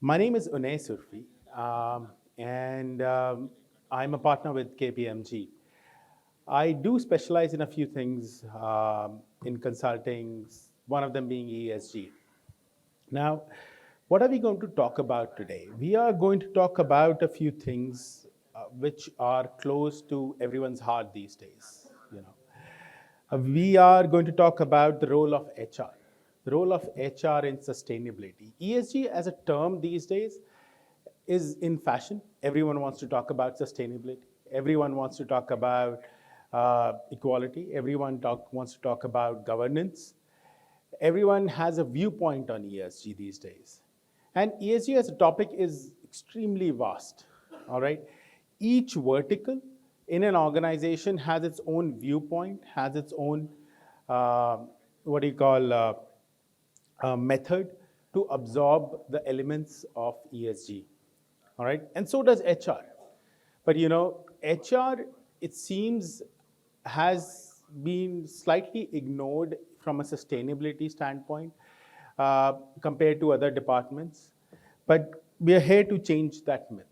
My name is Unaise Urfi, and I'm a partner with KPMG. I do specialize in a few things in consulting, one of them being ESG. Now, what are we going to talk about today? We are going to talk about a few things which are close to everyone's heart these days. We are going to talk about the role of HR, the role of HR in sustainability. ESG as a term these days is in fashion. Everyone wants to talk about sustainability. Everyone wants to talk about equality. Wants to talk about governance. Everyone has a viewpoint on ESG these days. And ESG as a topic is extremely vast, all right? Each vertical in an organization has its own viewpoint, has its own, uh, what do you call, method to absorb the elements of ESG, all right? And so does HR. But HR, it seems, has been slightly ignored from a sustainability standpoint compared to other departments. But we are here to change that myth.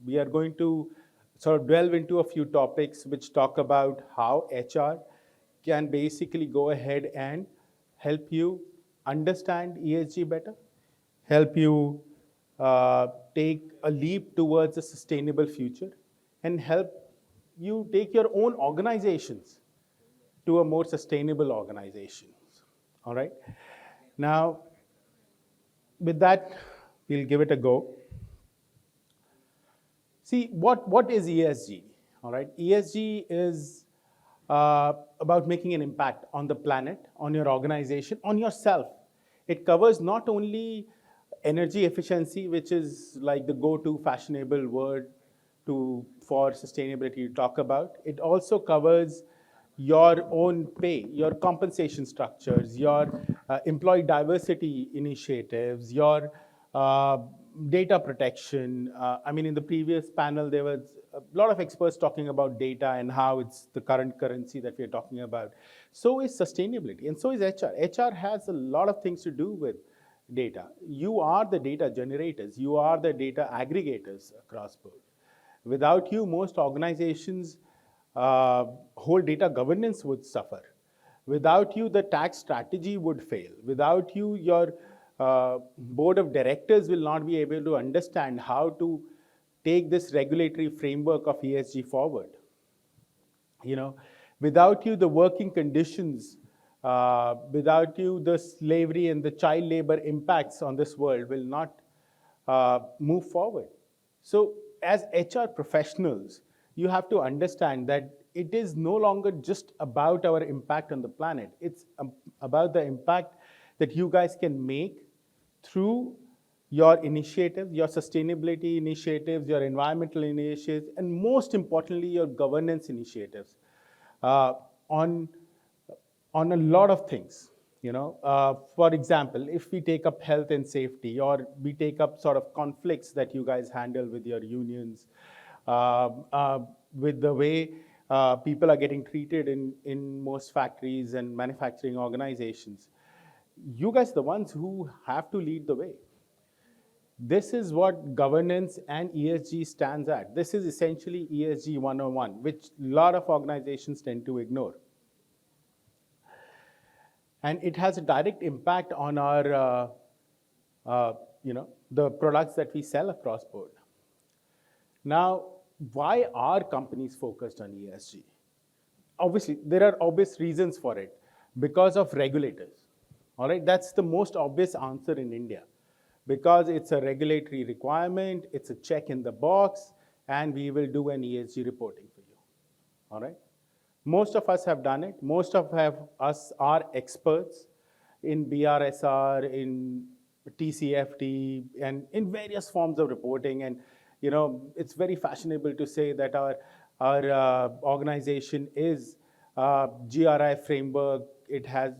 We are going to sort of delve into a few topics which talk about how HR can basically go ahead and help you understand ESG better, help you take a leap towards a sustainable future, and help you take your own organizations to a more sustainable organization. All right. Now, with that, we'll give it a go. See, what is ESG? All right. ESG is about making an impact on the planet, on your organization, on yourself. It covers not only energy efficiency, which is like the go-to fashionable word for sustainability to talk about. It also covers your own pay, your compensation structures, your employee diversity initiatives, your uh, data protection. I mean, in the previous panel, there was a lot of experts talking about data and how it's the current currency that we're talking about. So is sustainability, and so is HR. HR has a lot of things to do with data. You are the data generators, you are the data aggregators across board. Without you, most organizations' whole data governance would suffer. Without you, the tax strategy would fail. Without you, your board of directors will not be able to understand how to take this regulatory framework of ESG forward. You know, without you, the working conditions, without you, the slavery and the child labor impacts on this world will not move forward. So, as HR professionals, you have to understand that it is no longer just about our impact on the planet. It's about the impact that you guys can make through your initiatives, your sustainability initiatives, your environmental initiatives, and most importantly, your governance initiatives uh, on, on a lot of things. For example, if we take up health and safety, or we take up sort of conflicts that you guys handle with your unions, with the way people are getting treated in most factories and manufacturing organizations, you guys are the ones who have to lead the way. This is what governance and ESG stands at. This is essentially ESG 101, which a lot of organizations tend to ignore. And it has a direct impact on our, the products that we sell across board. Now, why are companies focused on ESG? Obviously, there are obvious reasons for it. Because of regulators. All right, that's the most obvious answer in India. Because it's a regulatory requirement, it's a check in the box, and we will do an ESG reporting for you. All right? Most of us have done it. Most of us are experts in BRSR, in TCFD, and in various forms of reporting. And it's very fashionable to say that our organization is GRI framework. It has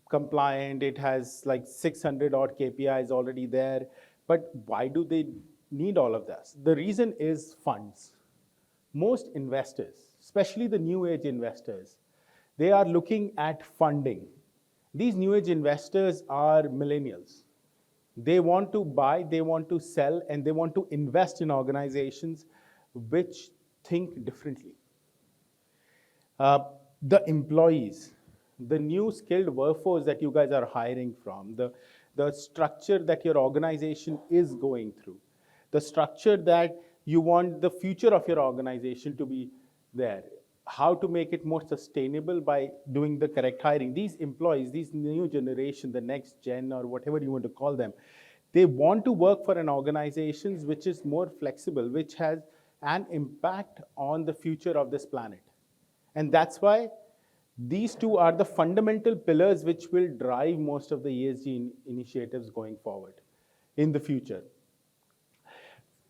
compliant. It has like 600 odd KPIs already there. But why do they need all of this? The reason is funds. Most investors, especially the new age investors, they are looking at funding. These new age investors are millennials. They want to buy, they want to sell, and they want to invest in organizations which think differently. Uh, the employees, the new skilled workforce that you guys are hiring from, the structure that your organization is going through, the structure that you want the future of your organization to be there, how to make it more sustainable by doing the correct hiring. These employees, these new generation, the next gen or whatever you want to call them, they want to work for an organization which is more flexible, which has an impact on the future of this planet. And that's why these two are the fundamental pillars which will drive most of the ESG initiatives going forward in the future.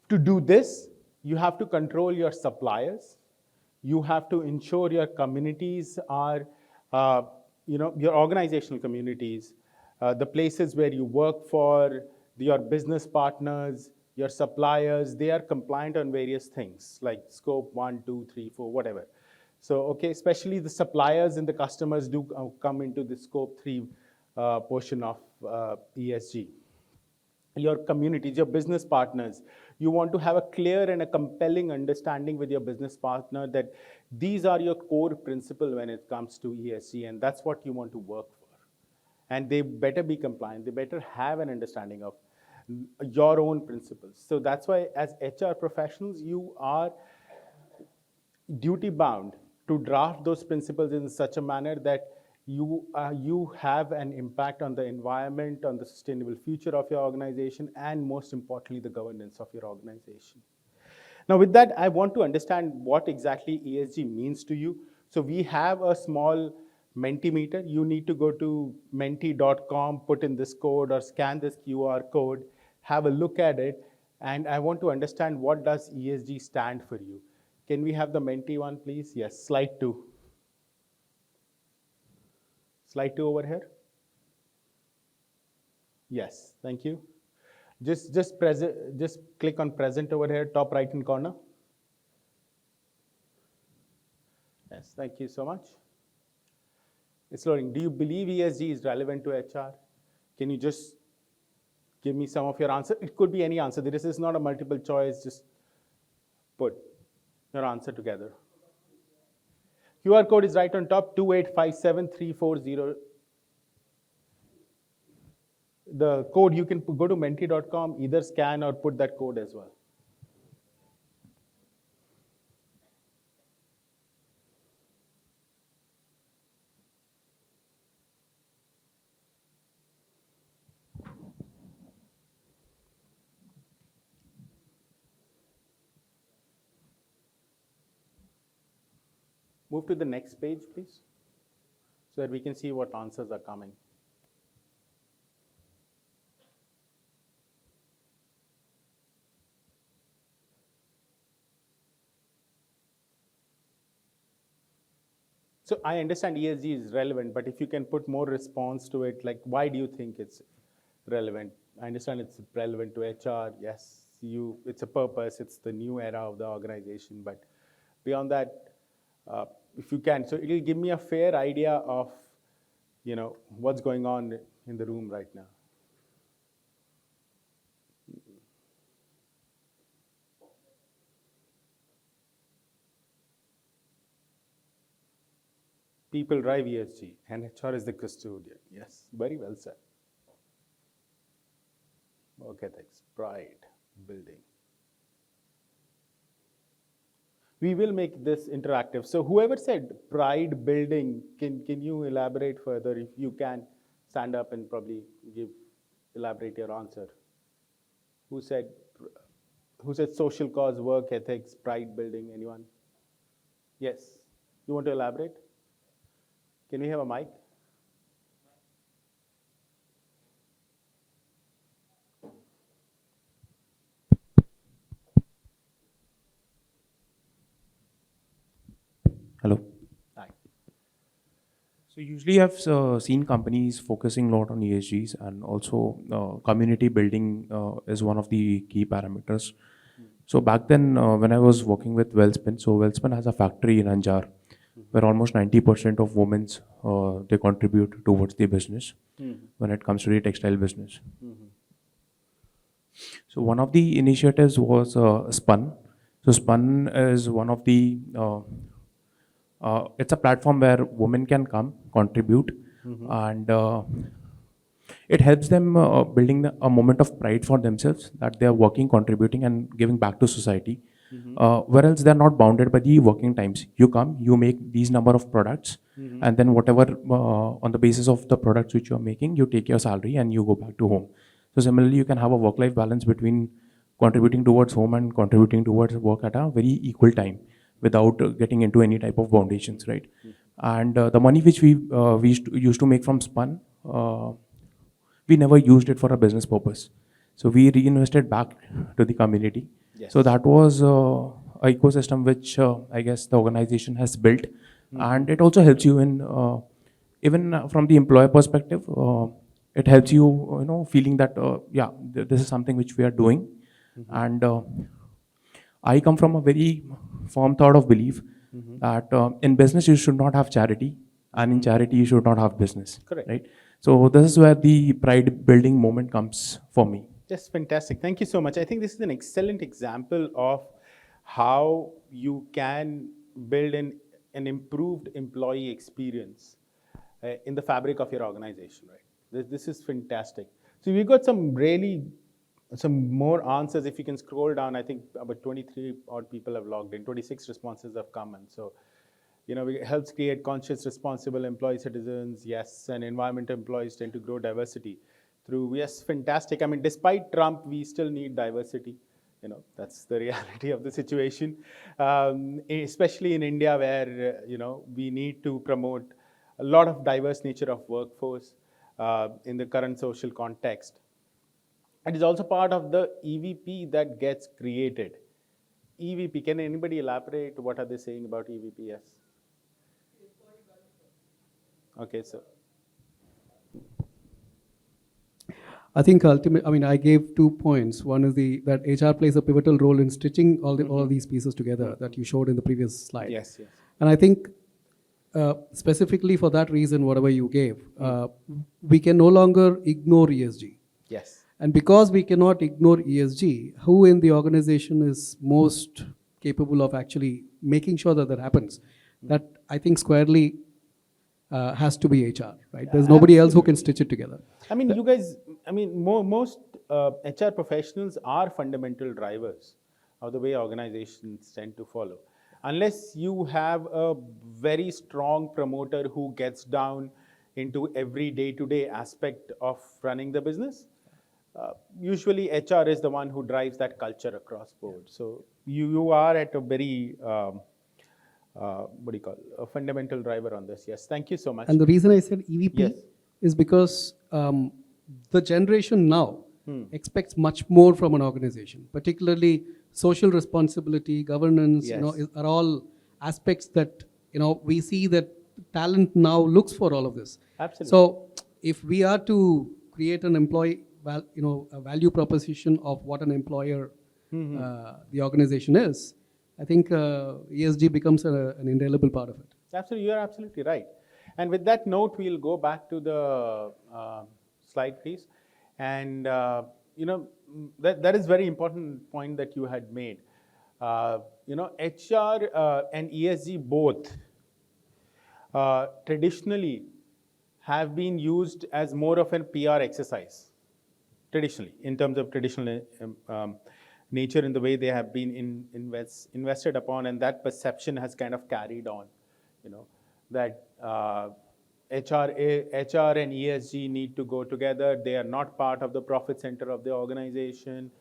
To do this, you have to control your suppliers. You have to ensure your communities are, your organizational communities, the places where you work for, your business partners, your suppliers, they are compliant on various things like scope 1, 2, 3, 4, whatever. So, okay, especially the suppliers and the customers do come into the scope 3 portion of ESG. Your communities, your business partners, you want to have a clear and a compelling understanding with your business partner that these are your core principles when it comes to ESG, and that's what you want to work for. And they better be compliant, they better have an understanding of your own principles. So that's why as HR professionals, you are duty bound to draft those principles in such a manner that you have an impact on the environment, on the sustainable future of your organization, and most importantly, the governance of your organization. Now, with that, I want to understand what exactly ESG means to you. So we have a small Mentimeter. You need to go to menti.com, put in this code or scan this QR code, have a look at it, and I want to understand what does ESG stand for you. Can we have the Menti one, please? Yes, slide 2. Slide 2 over here. Yes, thank you. Just click on present over here, top right hand corner. Yes, thank you so much. It's loading. Do you believe ESG is relevant to HR? Can you just give me some of your answer? It could be any answer. This is not a multiple choice. Just put your answer together. QR code is right on top, 2857340. The code, you can go to menti.com, either scan or put that code as well. Move to the next page, please, so that we can see what answers are coming. So I understand ESG is relevant, but if you can put more response to it, like why do you think it's relevant? I understand it's relevant to HR. Yes, it's a purpose. It's the new era of the organization. But beyond that, if you can, so it'll give me a fair idea of, what's going on in the room right now. People drive ESG, and HR is the custodian. Yes, very well said. Okay, thanks. Pride building. We will make this interactive. So whoever said pride building, can you elaborate further? If you can, stand up and probably elaborate your answer. Who said social cause, work ethics, pride building? Anyone? Yes. You want to elaborate? Can we have a mic? Hello. Hi. So usually I've seen companies focusing a lot on ESGs, and also community building is one of the key parameters. So back then when I was working with Wellspin, so Wellspin has a factory in Anjar where almost 90% of women they contribute towards the business when it comes to the textile business. So one of the initiatives was Spun. So Spun is one of the it's a platform where women can come contribute, and it helps them building a moment of pride for themselves that they are working, contributing, and giving back to society. Whereas they're not bounded by the working times. You come, you make these number of products, and then whatever on the basis of the products which you're making, you take your salary and you go back to home. So similarly, you can have a work-life balance between contributing towards home and contributing towards work at a very equal time without getting into any type of foundations, right? And the money which we used to make from Spun, we never used it for a business purpose. So we reinvested back to the community. Yes. So that was a ecosystem which I guess the organization has built, and it also helps you in even from the employer perspective. It helps you, feeling that yeah, this is something which we are doing, and I come from a very firm thought of belief that in business you should not have charity, and in charity you should not have business. Correct. Right. So this is where the pride building moment comes for me. Just fantastic. Thank you so much. I think this is an excellent example of how you can build an improved employee experience in the fabric of your organization, right? This is fantastic. So we've got some more answers. If you can scroll down, I think about 23 odd people have logged in, 26 responses have come in. So, it helps create conscious, responsible employee citizens. Yes, and environmental employees tend to grow diversity through, yes, fantastic. I mean, despite Trump, we still need diversity. That's the reality of the situation, especially in India where, we need to promote a lot of diverse nature of workforce in the current social context. It is also part of the EVP that gets created. EVP, can anybody elaborate? What are they saying about EVP? Yes. Okay, so. I think I gave 2 points. One is that HR plays a pivotal role in stitching all these pieces together that you showed in the previous slide. Yes, yes. And I think specifically for that reason, whatever you gave, we can no longer ignore ESG. Yes. And because we cannot ignore ESG, who in the organization is most capable of actually making sure that happens? That I think squarely has to be HR, right? There's nobody else who can stitch it together. I mean, you guys, most HR professionals are fundamental drivers of the way organizations tend to follow. Unless you have a very strong promoter who gets down into every day-to-day aspect of running the business, usually HR is the one who drives that culture across board. So you are at a very, a fundamental driver on this. Yes, thank you so much. And the reason I said EVP is because the generation now expects much more from an organization, particularly social responsibility, governance, are all aspects that, we see that talent now looks for all of this. Absolutely. So if we are to create an employee, a value proposition of what an employer, the organization is, I think ESG becomes an indelible part of it. Absolutely, you're absolutely right. And with that note, we'll go back to the slide, please. And that is very important point that you had made. HR and ESG both traditionally have been used as more of a PR exercise. Traditionally, in terms of traditional nature in the way they have been invested upon, and that perception has kind of carried on, that HR and ESG need to go together. They are not part of the profit center of the organization,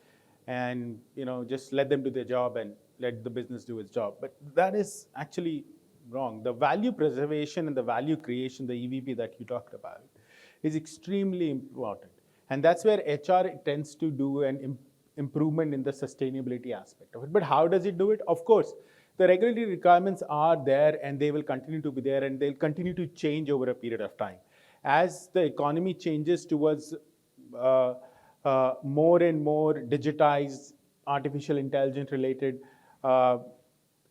and just let them do their job and let the business do its job. But that is actually wrong. The value preservation and the value creation, the EVP that you talked about, is extremely important. And that's where HR tends to do an improvement in the sustainability aspect of it. But how does it do it? Of course, the regulatory requirements are there, and they will continue to be there, and they'll continue to change over a period of time. As the economy changes towards more and more digitized, artificial intelligence related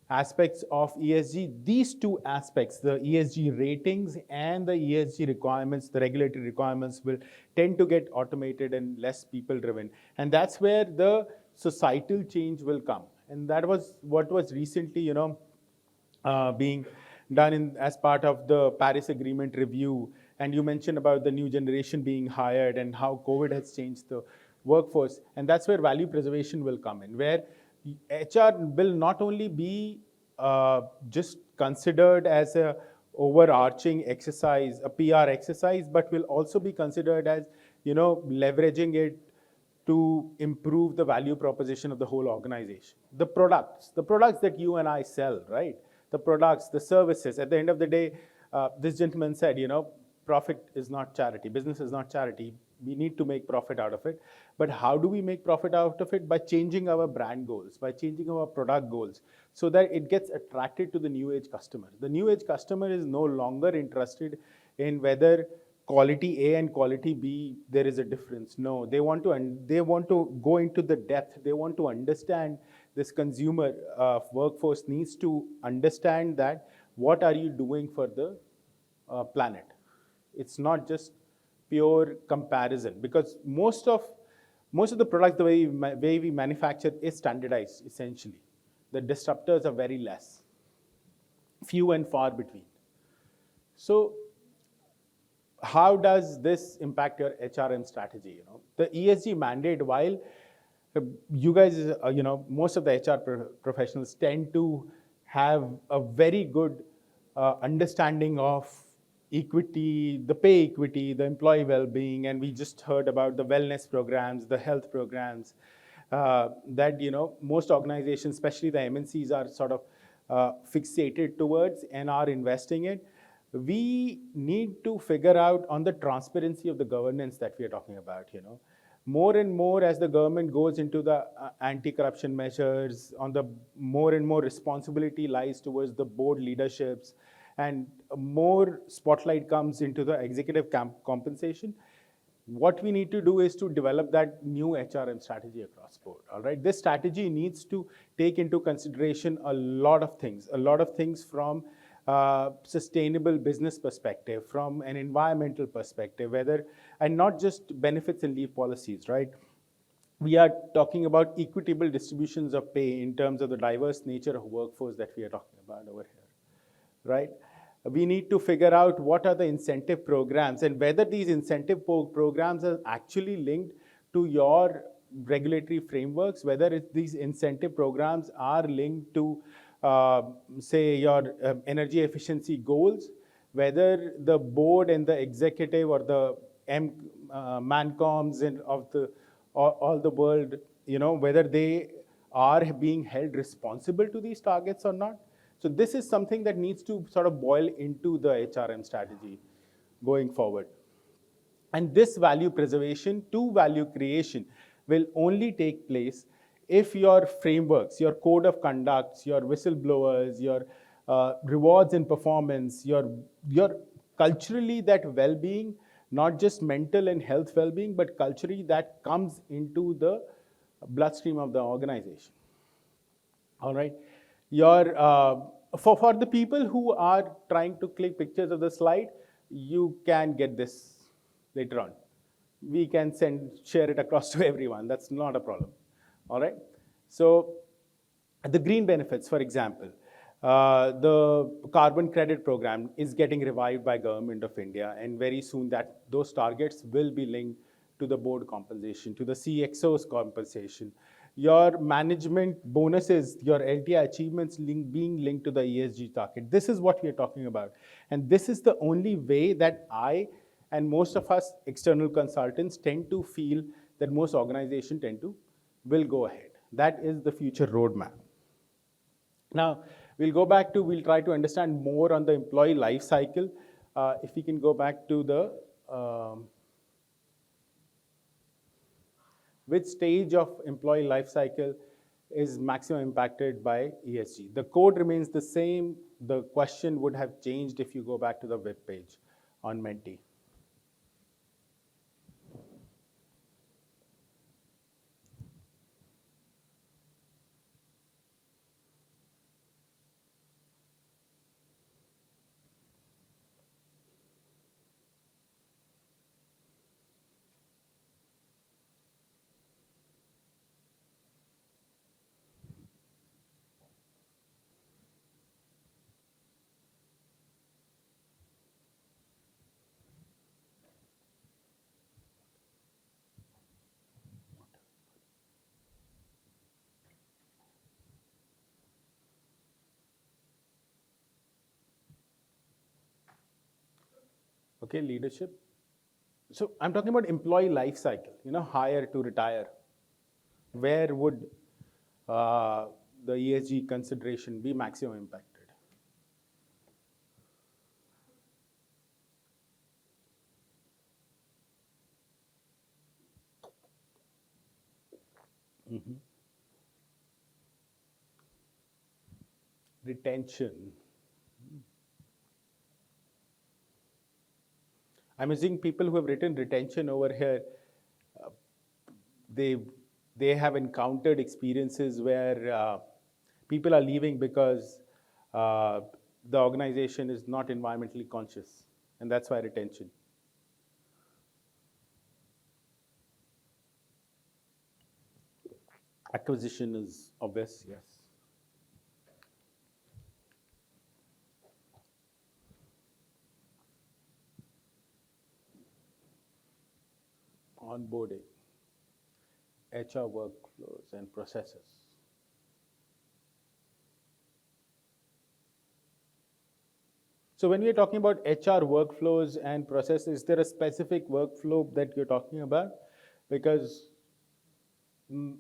aspects of ESG, these two aspects, the ESG ratings and the ESG requirements, the regulatory requirements, will tend to get automated and less people driven. And that's where the societal change will come. And that was what was recently, being done as part of the Paris Agreement review. And you mentioned about the new generation being hired and how COVID has changed the workforce. And that's where value preservation will come in, where HR will not only be just considered as a overarching exercise, a PR exercise, but will also be considered as, leveraging it to improve the value proposition of the whole organization. The products that you and I sell, right? The products, the services. At the end of the day, this gentleman said, profit is not charity. Business is not charity. We need to make profit out of it. But how do we make profit out of it? By changing our brand goals, by changing our product goals, so that it gets attracted to the new age customer. The new age customer is no longer interested in whether quality A and quality B, there is a difference. No, they want to go into the depth. They want to understand this consumer workforce needs to understand that what are you doing for the planet. It's not just pure comparison, because most of the products, the way we manufacture is standardized essentially. The disruptors are very less, few and far between. So how does this impact your HRM strategy? The ESG mandate, while you guys, most of the HR professionals tend to have a very good understanding of equity, the pay equity, the employee well-being, and we just heard about the wellness programs, the health programs, that most organizations, especially the MNCs, are sort of fixated towards and are investing in. We need to figure out on the transparency of the governance that we are talking about. More and more as the government goes into the anti-corruption measures, on the more and more responsibility lies towards the board leaderships, and more spotlight comes into the executive compensation. What we need to do is to develop that new HRM strategy across board. All right, this strategy needs to take into consideration a lot of things from sustainable business perspective, from an environmental perspective, and not just benefits and leave policies, right? We are talking about equitable distributions of pay in terms of the diverse nature of workforce that we are talking about over here, right? We need to figure out what are the incentive programs and whether these incentive programs are actually linked to your regulatory frameworks, whether these incentive programs are linked to say your energy efficiency goals, whether the board and the executive or the mancoms and of the all the world, whether they are being held responsible to these targets or not. So this is something that needs to sort of boil into the HRM strategy going forward. And this value preservation to value creation will only take place if your frameworks, your code of conducts, your whistleblowers, your rewards and performance, your culturally that well-being, not just mental and health well-being, but culturally that comes into the bloodstream of the organization. All right. For the people who are trying to click pictures of the slide, you can get this later on. We can share it across to everyone. That's not a problem. All right. So the green benefits, for example, the carbon credit program is getting revived by Government of India, and very soon those targets will be linked to the board compensation, to the CXO's compensation. Your management bonuses, your LTI achievements being linked to the ESG target. This is what we are talking about. And this is the only way that I and most of us external consultants tend to feel that most organizations will go ahead. That is the future roadmap. Now, we'll try to understand more on the employee life cycle. If we can go back to the which stage of employee life cycle is maximum impacted by ESG. The code remains the same. The question would have changed if you go back to the web page on Menti. Okay, leadership. So I'm talking about employee life cycle, hire to retire. Where would uh, the ESG consideration be maximum impacted? Retention. I'm assuming people who have written retention over here, uh, they they have encountered experiences where people are leaving because uh, the organization is not environmentally conscious, and that's why retention. Acquisition is obvious, yes. Onboarding, HR workflows and processes. So when we're talking about HR workflows and processes, is there a specific workflow that you're talking about? Because mm,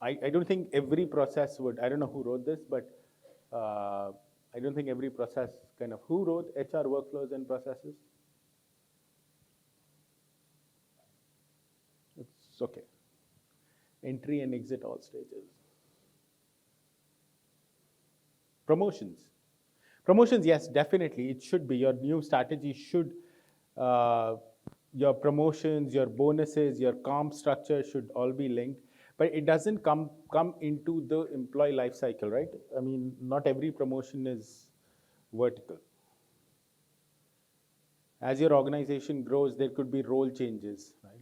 I don't think every process would, I don't know who wrote this, but I don't think every process who wrote HR workflows and processes? It's okay. Entry and exit all stages. Promotions. Promotions, yes, definitely. It should be. Your new strategy should, your promotions, your bonuses, your comp structure should all be linked. But it doesn't come into the employee life cycle, right? I mean, not every promotion is vertical. As your organization grows, there could be role changes, right?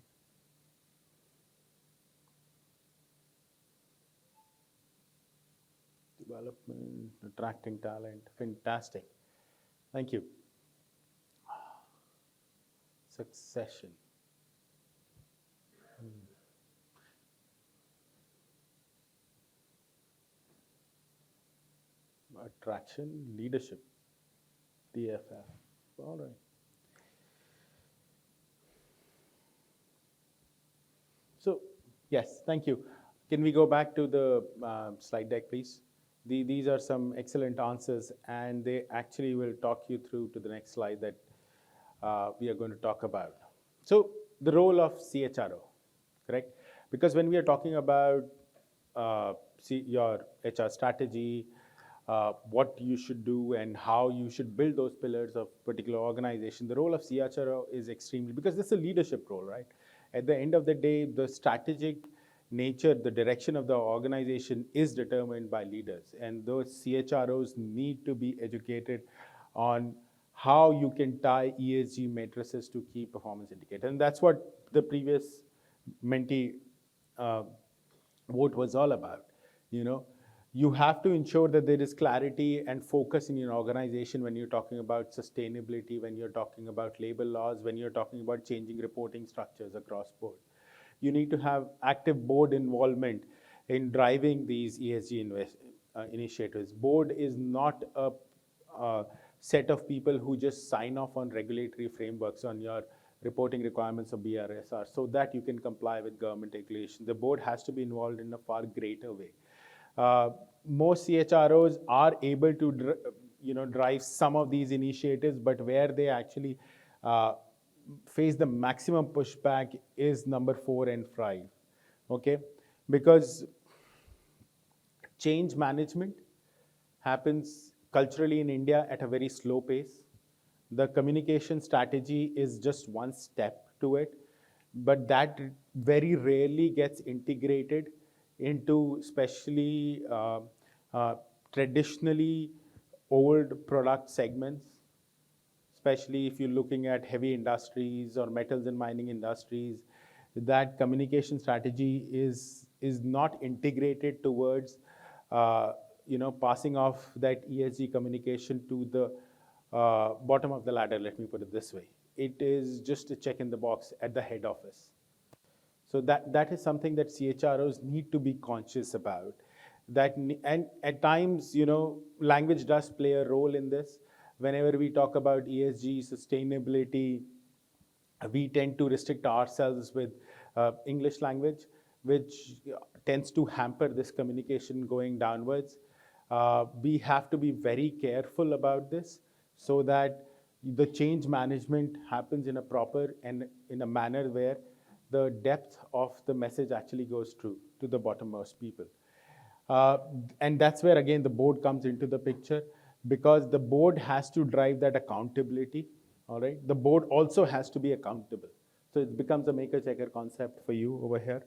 Development, attracting talent, fantastic. Thank you. Succession. Attraction, leadership, DFF. All right. So, yes, thank you. Can we go back to the slide deck, please? These are some excellent answers, and they actually will talk you through to the next slide that we are going to talk about. So, the role of CHRO, correct? Because when we are talking about your HR strategy, what you should do and how you should build those pillars of particular organization, the role of CHRO is extremely, because this is a leadership role, right? At the end of the day, the strategic nature, the direction of the organization is determined by leaders. And those CHROs need to be educated on how you can tie ESG matrices to key performance indicators. And that's what the previous mentee vote was all about. You have to ensure that there is clarity and focus in your organization when you're talking about sustainability, when you're talking about labor laws, when you're talking about changing reporting structures across board. You need to have active board involvement in driving these ESG initiatives. Board is not a set of people who just sign off on regulatory frameworks on your reporting requirements of BRSR so that you can comply with government regulation. The board has to be involved in a far greater way. Most CHROs are able to drive some of these initiatives, but where they actually face the maximum pushback is number 4 and 5. Okay, because change management happens culturally in India at a very slow pace. The communication strategy is just one step to it, but that very rarely gets integrated into especially traditionally old product segments, especially if you're looking at heavy industries or metals and mining industries. That communication strategy is not integrated towards passing off that ESG communication to the bottom of the ladder, let me put it this way. It is just a check in the box at the head office. So that is something that CHROs need to be conscious about. And at times, language does play a role in this. Whenever we talk about ESG, sustainability, We tend to restrict ourselves with English language, which tends to hamper this communication going downwards. We have to be very careful about this so that the change management happens in a proper and in a manner where the depth of the message actually goes through to the bottommost people. Uh, and that's where, again, the board comes into the picture, because the board has to drive that accountability. All right. The board also has to be accountable. So it becomes a maker checker concept for you over here.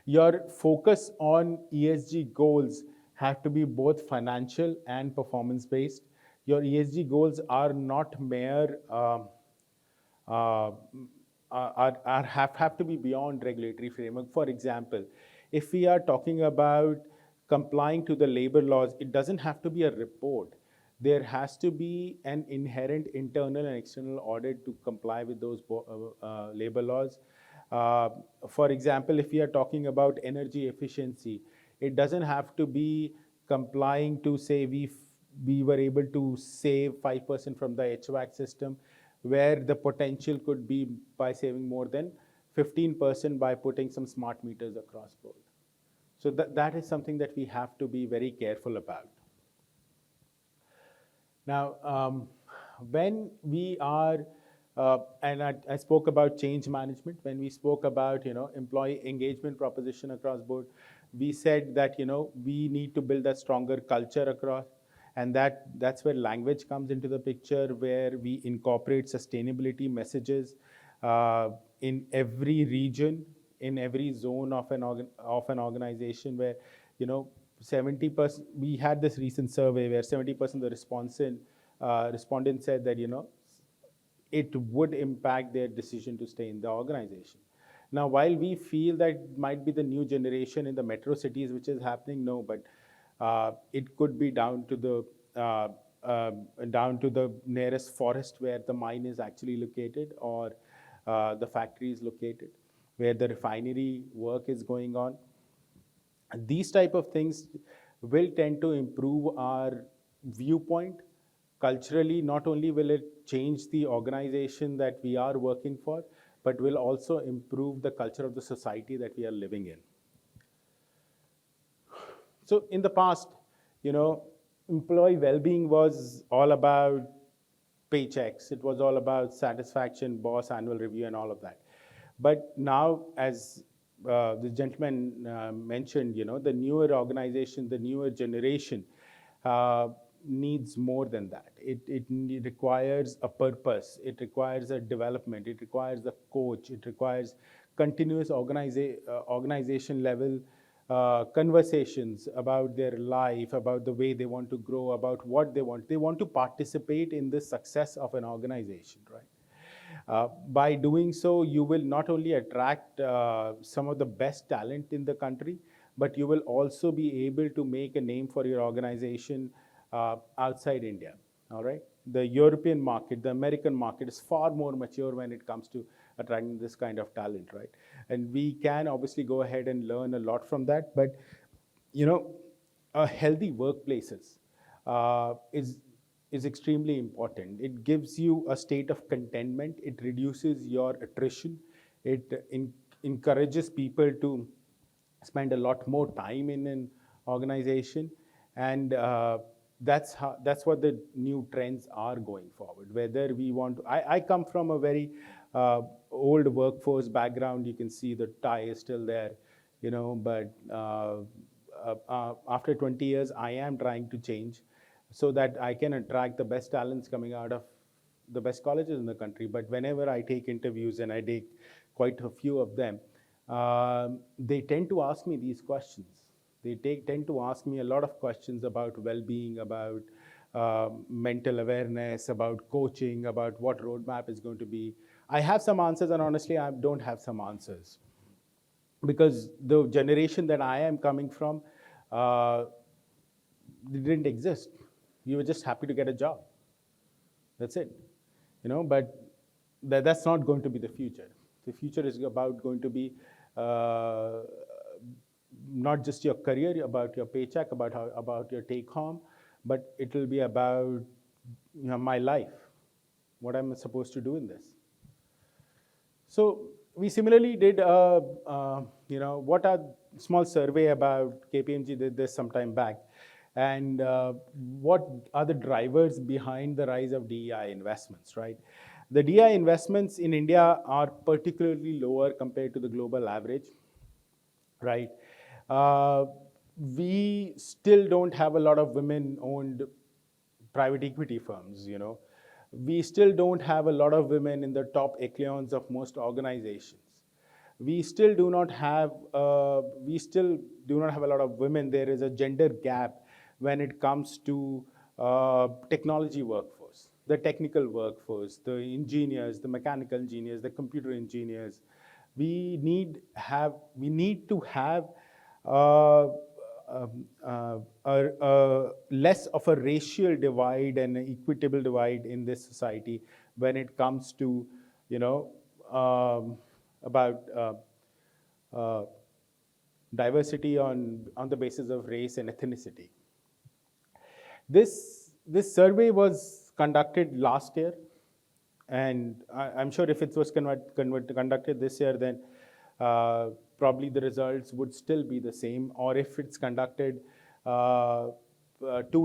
Your focus on ESG goals have to be both financial and performance based. Your ESG goals are not mere uh, have to be beyond regulatory framework. For example, if we are talking about complying to the labor laws, it doesn't have to be a report. There has to be an inherent internal and external audit to comply with those labor laws. Uh, for example, if we are talking about energy efficiency, it doesn't have to be complying to say we were able to save 5% from the HVAC system, where the potential could be by saving more than 15% by putting some smart meters across board. So that is something that we have to be very careful about. Now, when we are, and I spoke about change management, when we spoke about, employee engagement proposition across board, we said that, we need to build a stronger culture across, and that's where language comes into the picture, where we incorporate sustainability messages in every region, in every zone of an organization, where, 70%, we had this recent survey where 70% of the respondents said that, it would impact their decision to stay in the organization. Now, while we feel that it might be the new generation in the metro cities which is happening, no, but it could be down to the nearest forest where the mine is actually located, or the factory is located, where the refinery work is going on. These type of things will tend to improve our viewpoint culturally. Not only will it change the organization that we are working for, but will also improve the culture of the society that we are living in. So in the past, employee well-being was all about paychecks. It was all about satisfaction, boss annual review, and all of that. But now, as the gentleman mentioned, the newer organization, the newer generation needs more than that. It requires a purpose. It requires a development. It requires a coach. It requires continuous organization level conversations about their life, about the way they want to grow, about what they want. They want to participate in the success of an organization, right? By doing so, you will not only attract some of the best talent in the country, but you will also be able to make a name for your organization outside India. All right? The European market, the American market is far more mature when it comes to attracting this kind of talent, right? And we can obviously go ahead and learn a lot from that. But, a healthy workplaces is extremely important. It gives you a state of contentment. It reduces your attrition. It encourages people to spend a lot more time in an organization, and that's what the new trends are going forward. Whether we want to, I come from a very old workforce background. You can see the tie is still there, but after 20 years, I am trying to change so that I can attract the best talents coming out of the best colleges in the country. But whenever I take interviews, and I take quite a few of them, they tend to ask me these questions. They tend to ask me a lot of questions about well-being, about mental awareness, about coaching, about what roadmap is going to be. I have some answers, and honestly, I don't have some answers. Because the generation that I am coming from, it didn't exist. You were just happy to get a job. That's it. But that's not going to be the future. The future is going to be not just your career, about your paycheck, about your take home, but it will be about my life. What am I supposed to do in this? So we similarly did what a small survey about KPMG did this some time back, and what are the drivers behind the rise of DEI investments, right? The DEI investments in India are particularly lower compared to the global average, right? Uh, we still don't have a lot of women-owned private equity firms, you know. We still don't have a lot of women in the top echelons of most organizations. We still do not have a lot of women. There is a gender gap when it comes to technology workforce, the technical workforce, the engineers, the mechanical engineers, the computer engineers. We need to have uh, less of a racial divide and an equitable divide in this society when it comes to, you know, about diversity on the basis of race and ethnicity. This survey was conducted last year, and I'm sure if it was conducted this year, then probably the results would still be the same. Or if it's conducted 2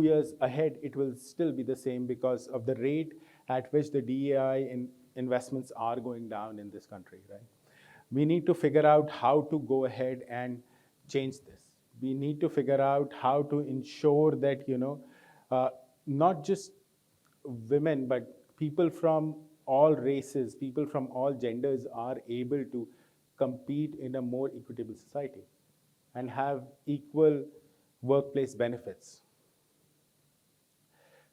years ahead, it will still be the same because of the rate at which the DEI investments are going down in this country, right? We need to figure out how to go ahead and change this. We need to figure out how to ensure that, you know, not just women, but people from all races, people from all genders are able to compete in a more equitable society and have equal workplace benefits.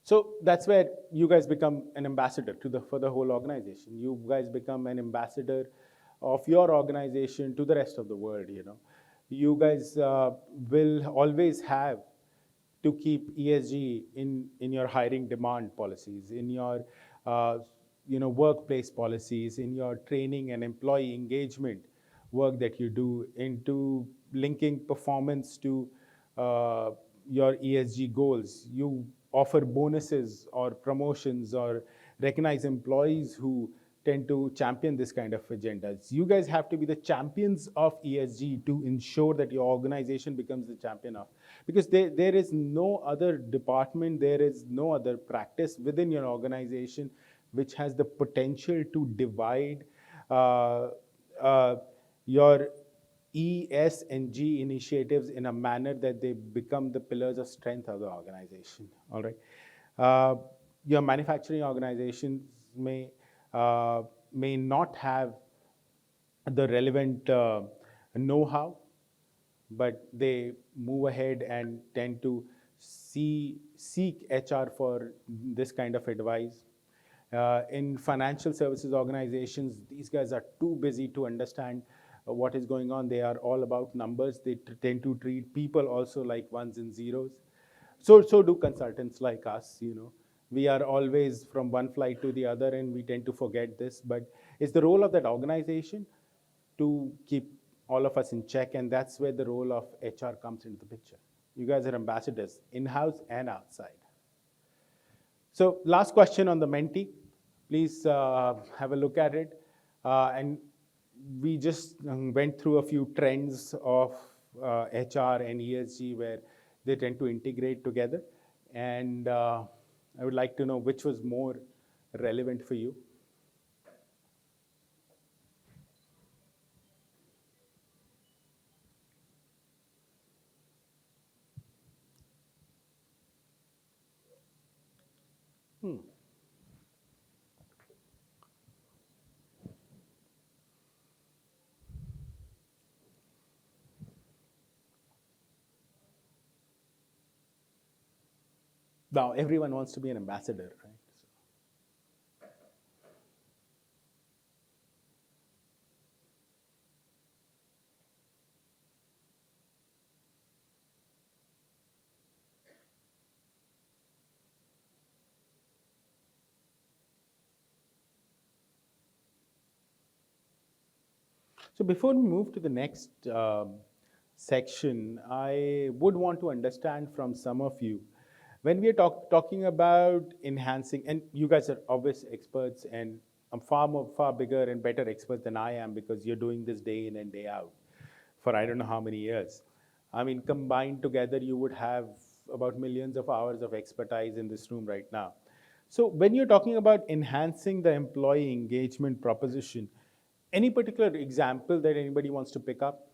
So that's where you guys become an ambassador for the whole organization. You guys become an ambassador of your organization to the rest of the world, you know. You guys will always have to keep ESG in your hiring demand policies, in your workplace policies, in your training and employee engagement work that you do, into linking performance to your ESG goals. You offer bonuses or promotions or recognize employees who tend to champion this kind of agendas. You guys have to be the champions of ESG to ensure that your organization becomes the champion of. Because there is no other department, there is no other practice within your organization which has the potential to divide your E, S, and G initiatives in a manner that they become the pillars of strength of the organization. All right. Your manufacturing organizations may not have the relevant know-how, but they move ahead and tend to seek HR for this kind of advice. In financial services organizations, these guys are too busy to understand what is going on. They are all about numbers. They tend to treat people also like ones and zeros. So do consultants like us, you know. We are always from one flight to the other, and we tend to forget this. But it's the role of that organization to keep all of us in check, and that's where the role of HR comes into the picture. You guys are ambassadors, in-house and outside. So last question on the Menti. Please have a look at it. And we just went through a few trends of HR and ESG where they tend to integrate together. And I would like to know which was more relevant for you. Now, everyone wants to be an ambassador, right? So before we move to the next section, I would want to understand from some of you, when we are talking about enhancing, and you guys are obvious experts and far bigger and better expert than I am because you're doing this day in and day out for I don't know how many years. I mean, combined together, you would have about millions of hours of expertise in this room right now. So when you're talking about enhancing the employee engagement proposition, any particular example that anybody wants to pick up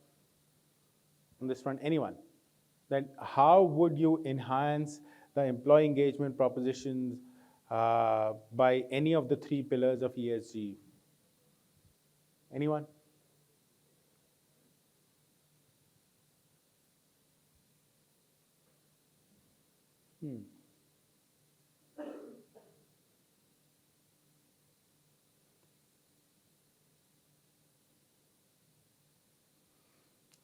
on this front? Anyone? Then how would you enhance the employee engagement propositions by any of the three pillars of ESG? Anyone?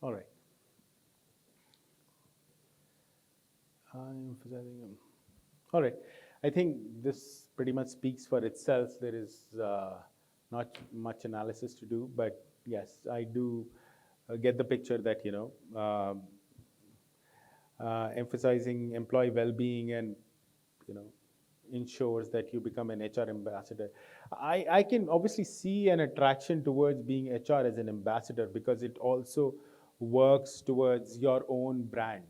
All right. Emphasizing. All right. I think this pretty much speaks for itself. There is not much analysis to do, but yes, I do get the picture that, emphasizing employee well-being and, ensures that you become an HR ambassador. I can obviously see an attraction towards being HR as an ambassador because it also works towards your own brand,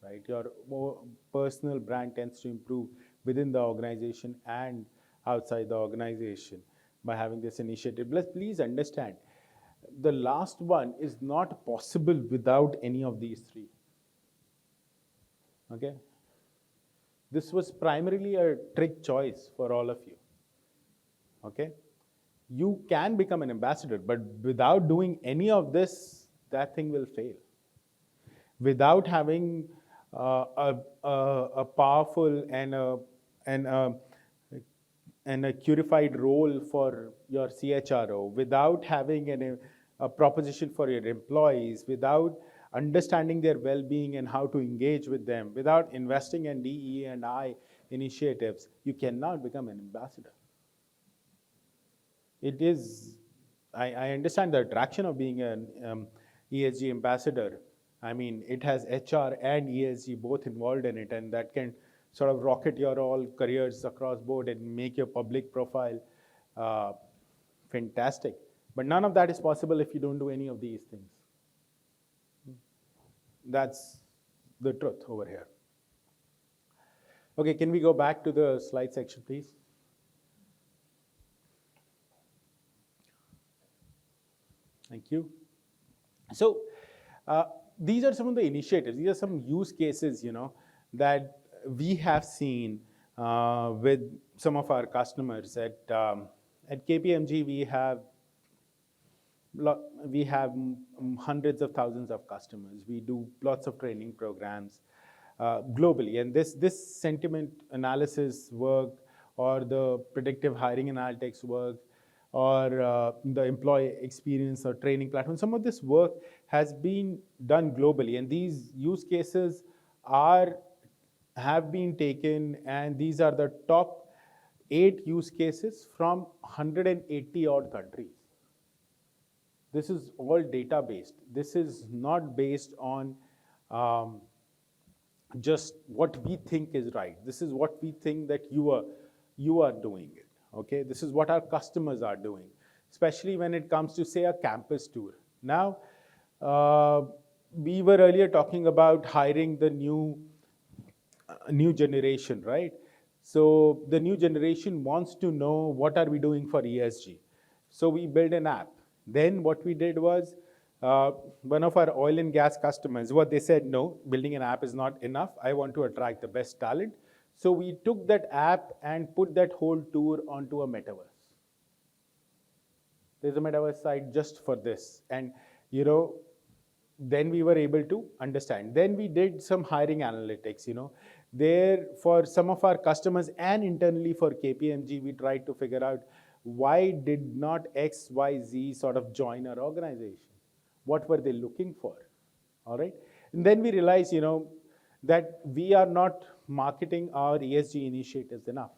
right? Your more personal brand tends to improve within the organization and outside the organization by having this initiative. Please understand, the last one is not possible without any of these three. Okay? This was primarily a trick choice for all of you. Okay? You can become an ambassador, but without doing any of this, that thing will fail. Without having a powerful and a curified role for your CHRO, without having a proposition for your employees, without understanding their well-being and how to engage with them, without investing in DE and I initiatives, you cannot become an ambassador. It is, I understand the attraction of being an ESG ambassador. I mean, it has HR and ESG both involved in it, and that can sort of rocket your all careers across board and make your public profile fantastic. But none of that is possible if you don't do any of these things. That's the truth over here. Okay, can we go back to the slide section, please? Thank you. So these are some of the initiatives. These are some use cases, that we have seen with some of our customers. At KPMG, we have hundreds of thousands of customers. We do lots of training programs globally. And this sentiment analysis work or the predictive hiring analytics work or the employee experience or training platform, some of this work has been done globally. And these use cases have been taken, and these are the top 8 use cases from 180 odd countries. This is all data-based. This is not based on just what we think is right. This is what we think that you are doing it. Okay, this is what our customers are doing, especially when it comes to, say, a campus tour. Now, we were earlier talking about hiring the new generation, right? So the new generation wants to know what are we doing for ESG. So we built an app. Then what we did was, one of our oil and gas customers, what they said, no, building an app is not enough. I want to attract the best talent. So we took that app and put that whole tour onto a metaverse. There's a metaverse site just for this. And, then we were able to understand. Then we did some hiring analytics, There, for some of our customers and internally for KPMG, we tried to figure out why did not X, Y, Z sort of join our organization? What were they looking for? All right. And then we realized, that we are not marketing our ESG initiatives enough.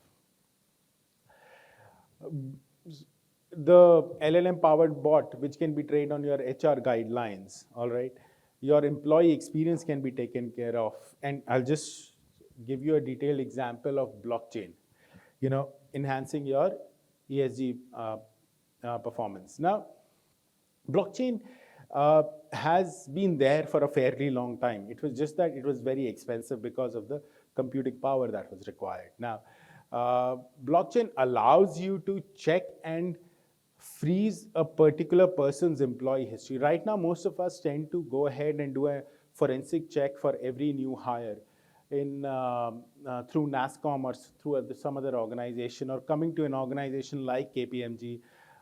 The LLM powered bot, which can be trained on your HR guidelines, all right? Your employee experience can be taken care of. And I'll just give you a detailed example of blockchain, enhancing your ESG performance. Now, blockchain has been there for a fairly long time. It was just that it was very expensive because of the computing power that was required. Now, blockchain allows you to check and freeze a particular person's employee history. Right now, most of us tend to go ahead and do a forensic check for every new hire in through NASCOM or through some other organization, or coming to an organization like KPMG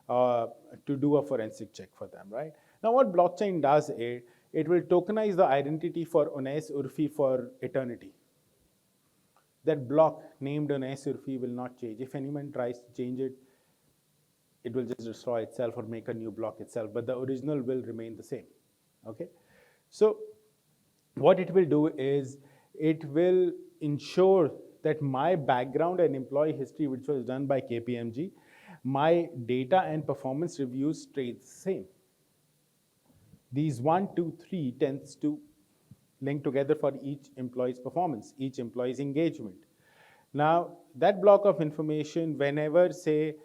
to do a forensic check for them, right? Now, what blockchain does is it will tokenize the identity for Unaise Urfi for eternity. That block named Unaise Urfi will not change. If anyone tries to change it, it will just destroy itself or make a new block itself, but the original will remain the same, okay? So what it will do is it will ensure that my background and employee history, which was done by KPMG, my data and performance reviews stay the same. These 1, 2, 3 tends to link together for each employee's performance, each employee's engagement. Now, that block of information, whenever, say,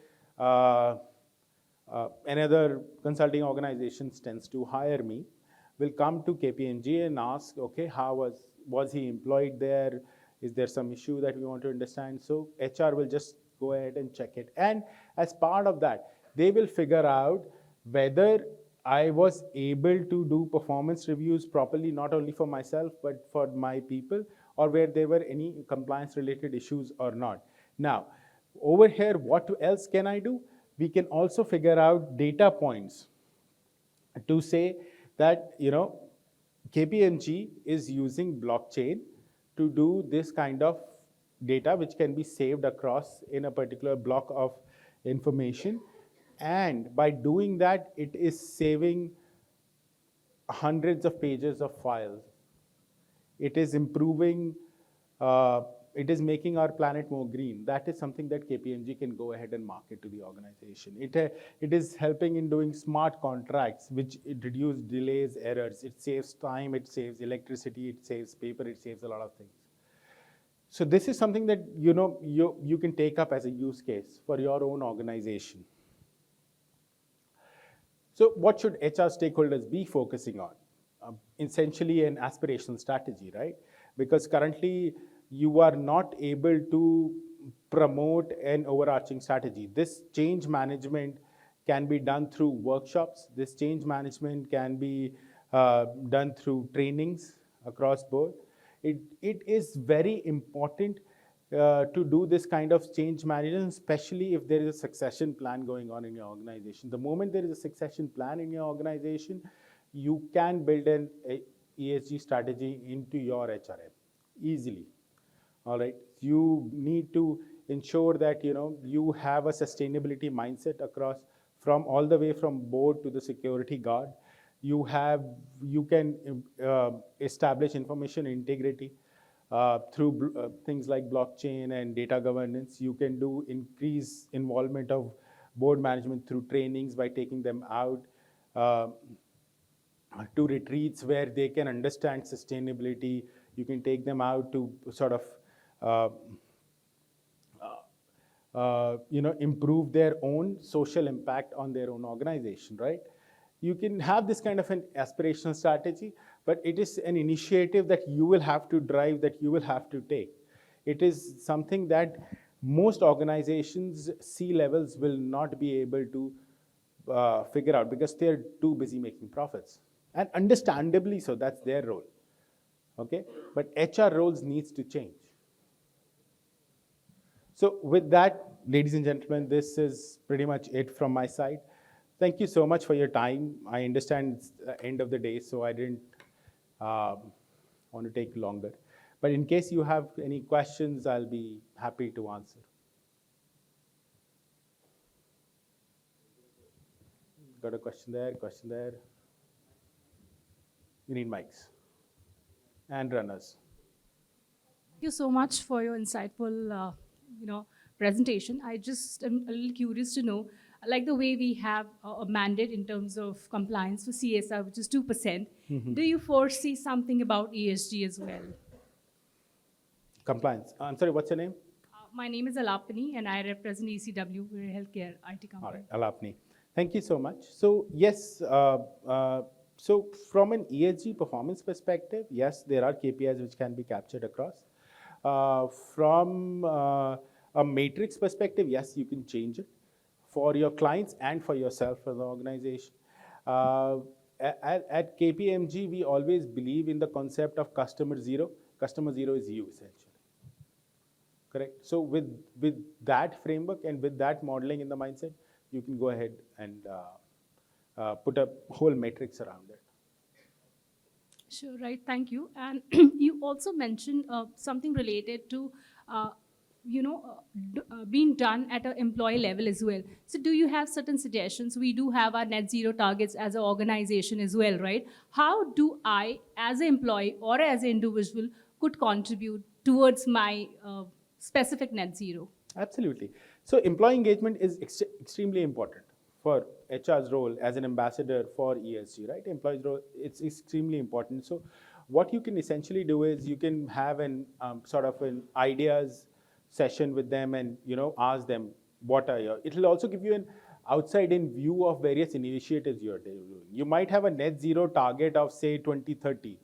another consulting organization tends to hire me, will come to KPMG and ask, okay, how was he employed there? Is there some issue that we want to understand? So HR will just go ahead and check it. And as part of that, they will figure out whether I was able to do performance reviews properly, not only for myself, but for my people, or where there were any compliance related issues or not. Now, over here, what else can I do? We can also figure out data points to say that, you know, KPMG is using blockchain to do this kind of data, which can be saved across in a particular block of information. And by doing that, it is saving hundreds of pages of files. It is improving, it is making our planet more green. That is something that KPMG can go ahead and market to the organization. It is helping in doing smart contracts, which it reduces delays, errors. It saves time, it saves electricity, it saves paper, it saves a lot of things. So this is something that, you know, you can take up as a use case for your own organization. So what should HR stakeholders be focusing on? Essentially an aspirational strategy, right? Because currently you are not able to promote an overarching strategy. This change management can be done through workshops. This change management can be done through trainings across board. It is very important to do this kind of change management, especially if there is a succession plan going on in your organization. The moment there is a succession plan in your organization, you can build an ESG strategy into your HRM easily. All right. You need to ensure that, you know, you have a sustainability mindset across, from all the way from board to the security guard. You can establish information integrity through things like blockchain and data governance. You can do increase involvement of board management through trainings by taking them out to retreats where they can understand sustainability. You can take them out to sort of you know, improve their own social impact on their own organization, right? You can have this kind of an aspirational strategy, but it is an initiative that you will have to drive, that you will have to take. It is something that most organizations, C-levels, will not be able to figure out because they're too busy making profits. And understandably so, that's their role. Okay? But HR roles needs to change. So with that, ladies and gentlemen, this is pretty much it from my side. Thank you so much for your time. I understand it's the end of the day, so I didn't want to take longer. But in case you have any questions, I'll be happy to answer. Got a question there, question there. You need mics and runners. Thank you so much for your insightful, presentation. I just am a little curious to know, like the way we have a mandate in terms of compliance for CSR, which is 2%, do you foresee something about ESG as well? Compliance. I'm sorry, what's your name? My name is Alapani, and I represent ECW. We're a healthcare IT All company. right, Alapni. Thank you so much. So yes, so from an ESG performance perspective, yes, there are KPIs which can be captured across. From a matrix perspective, yes, you can change it for your clients and for yourself as an organization. Uh, at KPMG, we always believe in the concept of customer zero. Customer zero is you, essentially. Correct. So with that framework and with that modeling in the mindset, you can go ahead and put a whole matrix around it. Sure, right. Thank you. And you also mentioned something related to, being done at an employee level as well. So do you have certain suggestions? We do have our net zero targets as an organization as well, right? How do I, as an employee or as an individual, could contribute towards my specific net zero? Absolutely. So employee engagement is extremely important for HR's role as an ambassador for ESG, right? Employee's role, it's extremely important. So what you can essentially do is you can have an sort of an ideas session with them and, ask them what are your, it'll also give you an outside in view of various initiatives you're doing. You might have a net zero target of say 2030,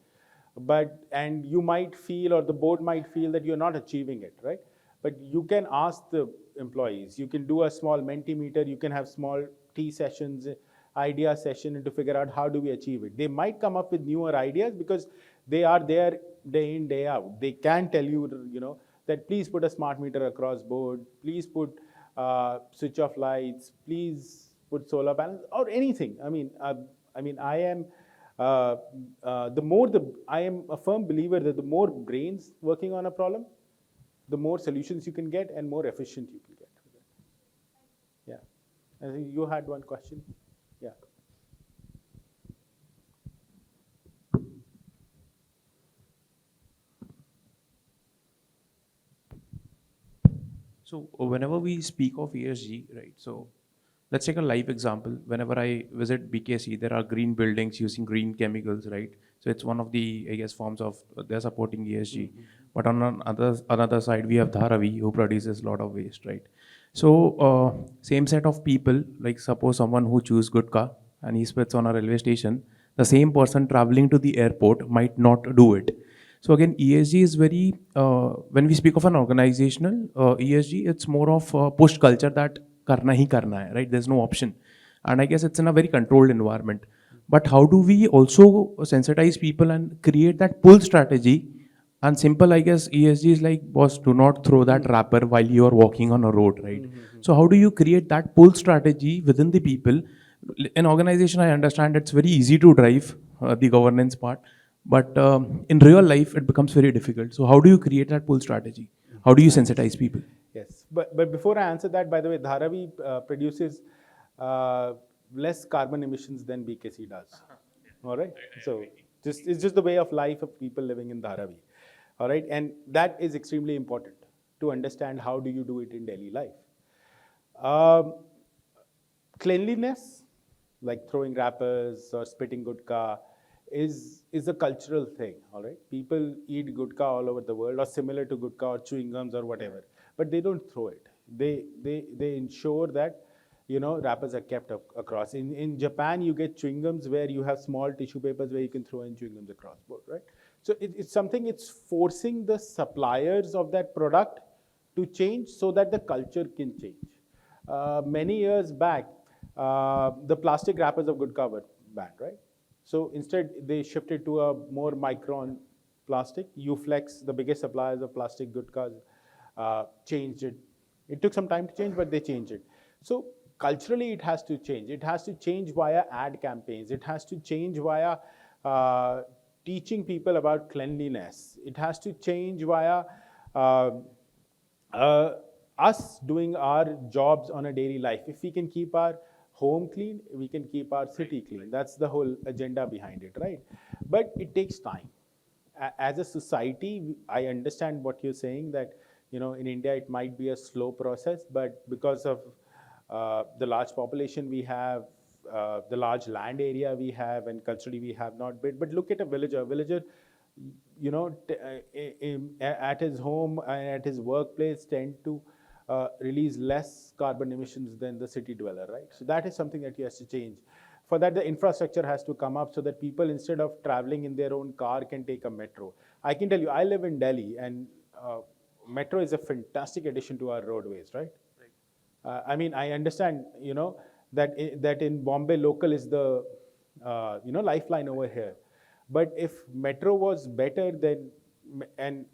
and you might feel, or the board might feel, that you're not achieving it, right? But you can ask the employees, you can do a small Mentimeter, you can have small tea sessions, idea session, and to figure out how do we achieve it. They might come up with newer ideas because they are there day in, day out. They can tell you, that please put a smart meter across board, please put switch off lights, please put solar panels, or anything. I am I am a firm believer that the more brains working on a problem, the more solutions you can get and more efficient you can get. Yeah. I think you had one question. Yeah. So whenever we speak of ESG, right? So let's take a live example. Whenever I visit BKC, there are green buildings using green chemicals, right? So it's one of the, I guess, forms of they're supporting ESG. But on another side, we have Dharavi, who produces a lot of waste, right? So same set of people, like suppose someone who choose Gutka and he spits on a railway station, the same person traveling to the airport might not do it. So again, ESG is very, when we speak of an organizational ESG, it's more of a push culture that karna hi karna hai, right? There's no option. And I guess it's in a very controlled environment. But how do we also sensitize people and create that pull strategy? And simple, I guess, ESG is like, boss, do not throw that wrapper while you are walking on a road, right? So how do you create that pull strategy within the people? In organization, I understand it's very easy to drive the governance part. But in real life, it becomes very difficult. So how do you create that pull strategy? How do you sensitize people? Yes, but before I answer that, by the way, Dharavi produces less carbon emissions than BKC does. All right, so it's just the way of life of people living in Dharavi. All right, and that is extremely important to understand how do you do it in daily life. Cleanliness, like throwing wrappers or spitting gutka, is a cultural thing. All right, people eat gutka all over the world, or similar to gutka or chewing gums or whatever, but they don't throw it. They ensure that wrappers are kept across. In Japan, you get chewing gums where you have small tissue papers where you can throw in chewing gums across board, right? So it's something, it's forcing the suppliers of that product to change so that the culture can change. Many years back, the plastic wrappers of Gutka were banned, right? So instead, they shifted to a more micron plastic. Uflex, the biggest suppliers of plastic Gutkas, changed it. It took some time to change, but they changed it. So culturally, it has to change. It has to change via ad campaigns. It has to change via teaching people about cleanliness. It has to change via us doing our jobs on a daily life. If we can keep our home clean, we can keep our city clean. That's the whole agenda behind it, right? But it takes time. As a society, I understand what you're saying, that in India it might be a slow process, but because of the large population we have, the large land area we have, and culturally we have not built. But look at a villager. A villager at his home and at his workplace tend to release less carbon emissions than the city dweller, right? So that is something that he has to change. For that, the infrastructure has to come up so that people, instead of traveling in their own car, can take a metro. I can tell you, I live in Delhi, and metro is a fantastic addition to our roadways, right? I mean, I understand, that in Bombay, local is the, lifeline over here. But if metro was better, then, and,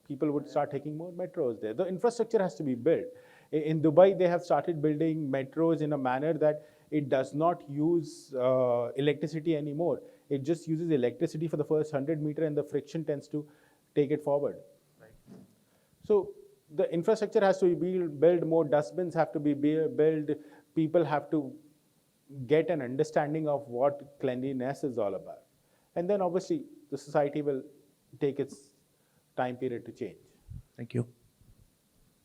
people would start taking more metros there. The infrastructure has to be built. In Dubai, they have started building metros in a manner that it does not use electricity anymore. It just uses electricity for the first 100 meter, and the friction tends to take it forward. So the infrastructure has to be built, more dustbins have to be built, people have to get an understanding of what cleanliness is all about. And then obviously the society will take its time period to change. Thank you.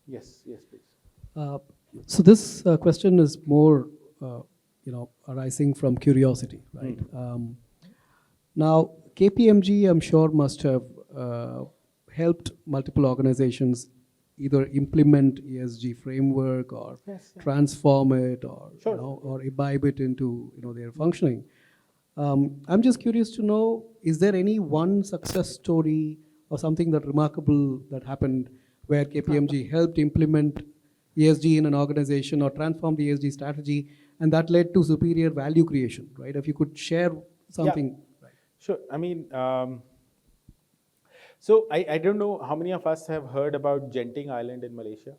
Yes, please. So this question is more, arising from curiosity, right? Now, KPMG, I'm sure, must have helped multiple organizations either implement ESG framework or transform it, or or imbibe it into their functioning. I'm just curious to know: is there any one success story or something that remarkable that happened where KPMG helped implement ESG in an organization or transform the ESG strategy, and that led to superior value creation, right? If you could share something. Yeah. Right. Sure. I mean, so I don't know how many of us have heard about Genting Island in Malaysia.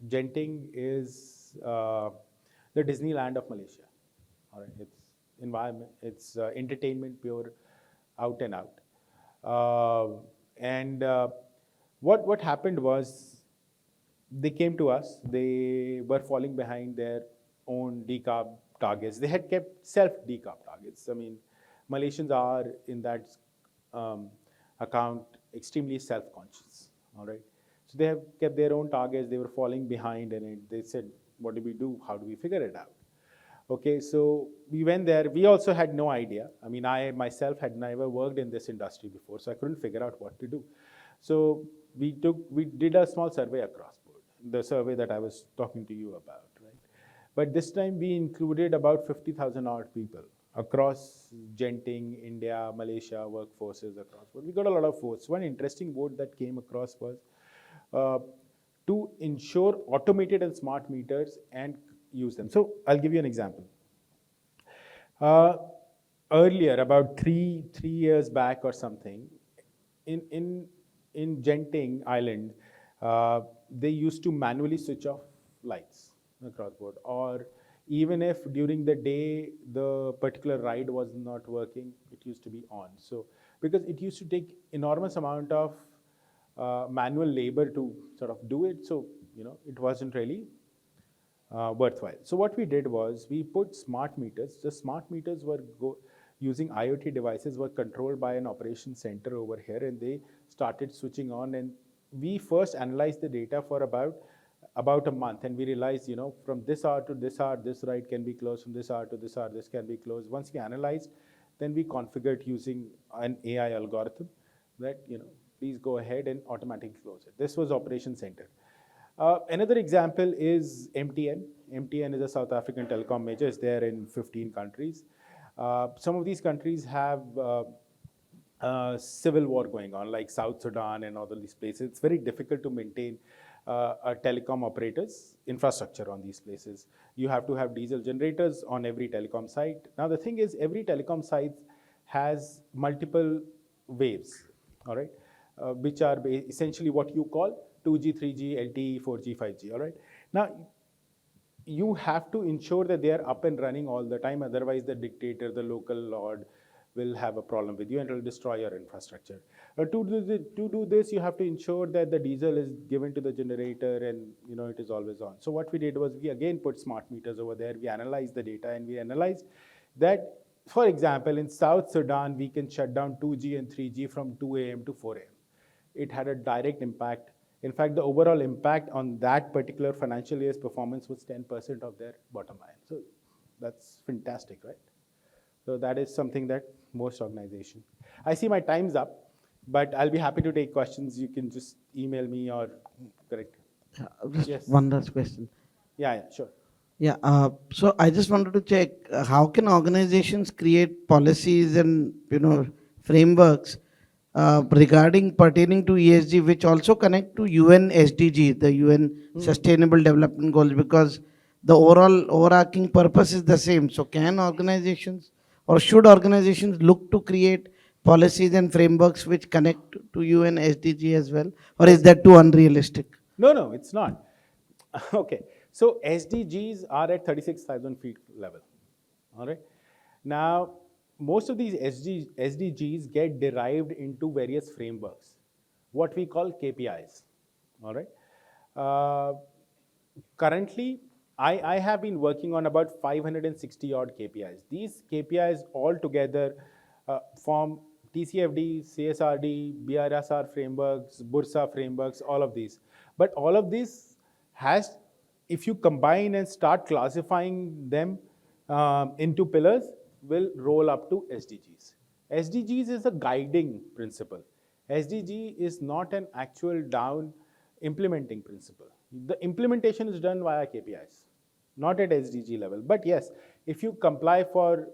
Genting is the Disneyland of Malaysia. All right. It's environment, it's entertainment, pure out and out. What happened was, they came to us. They were falling behind their own decarb targets. They had kept self-decarb targets. I mean, Malaysians are, in that account, extremely self-conscious, all right? So they have kept their own targets. They were falling behind, and they said, what do we do? How do we figure it out? Okay, so we went there. We also had no idea. I mean, I myself had never worked in this industry before, so I couldn't figure out what to do. So we did a small survey across board, the survey that I was talking to you about, right? But this time we included about 50,000 odd people across Genting, India, Malaysia, workforces across board. We got a lot of votes. One interesting vote that came across was to ensure automated and smart meters and use them. So I'll give you an example. Earlier, about three years back or something, in Genting Island, they used to manually switch off lights across board, or even if during the day the particular ride was not working, it used to be on. So because it used to take enormous amount of manual labor to sort of do it, so it wasn't really worthwhile. So what we did was, we put smart meters. The smart meters were using IoT devices, were controlled by an operations center over here, and they started switching on. And we first analyzed the data for about a month, and we realized, from this hour to this hour, this ride can be closed. From this hour to this hour, this can be closed. Once we analyzed, then we configured using an AI algorithm that, please go ahead and automatically close it. This was operations center. Another example is MTN. MTN is a South African telecom major. It's there in 15 countries. Some of these countries have civil war going on, like South Sudan and all of these places. It's very difficult to maintain a telecom operator's infrastructure on these places. You have to have diesel generators on every telecom site. Now the thing is, every telecom site has multiple waves, all right, which are essentially what you call 2G, 3G, LTE, 4G, 5G, all right? Now, you have to ensure that they are up and running all the time, otherwise the dictator, the local lord, will have a problem with you and it will destroy your infrastructure. To do this, you have to ensure that the diesel is given to the generator and it is always on. So what we did was, we again put smart meters over there. We analyzed the data, and we analyzed that, for example, in South Sudan, we can shut down 2G and 3G from 2 a.m. to 4 a.m. It had a direct impact. In fact, the overall impact on that particular financial year's performance was 10% of their bottom line. So that's fantastic, right? So that is something that most organization. I see my time's up, but I'll be happy to take questions. You can just email me or correct. Just Yes. one last question. Yeah, sure. Yeah, so I just wanted to check how can organizations create policies and frameworks regarding pertaining to ESG, which also connect to UN SDG, the UN Sustainable Development Goals, because the overall overarching purpose is the same. So can organizations or should organizations look to create policies and frameworks which connect to UN SDG as well, or is that too unrealistic? No, it's not. Okay, so SDGs are at 36,000 feet level. All right. Now, most of these SDGs get derived into various frameworks, what we call KPIs. All right. Currently, I have been working on about 560 odd KPIs. These KPIs all together form TCFD, CSRD, BRSR frameworks, Bursa frameworks, all of these. But all of this has, if you combine and start classifying them into pillars, will roll up to SDGs. SDGs is a guiding principle. SDG is not an actual down implementing principle. The implementation is done via KPIs, not at SDG level. But yes, if you comply for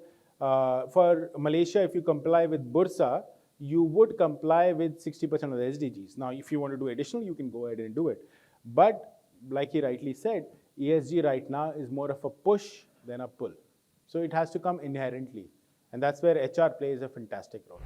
Malaysia, if you comply with Bursa, you would comply with 60% of the SDGs. Now, if you want to do additional, you can go ahead and do it. But like he rightly said, ESG right now is more of a push than a pull. So it has to come inherently. And that's where HR plays a fantastic role.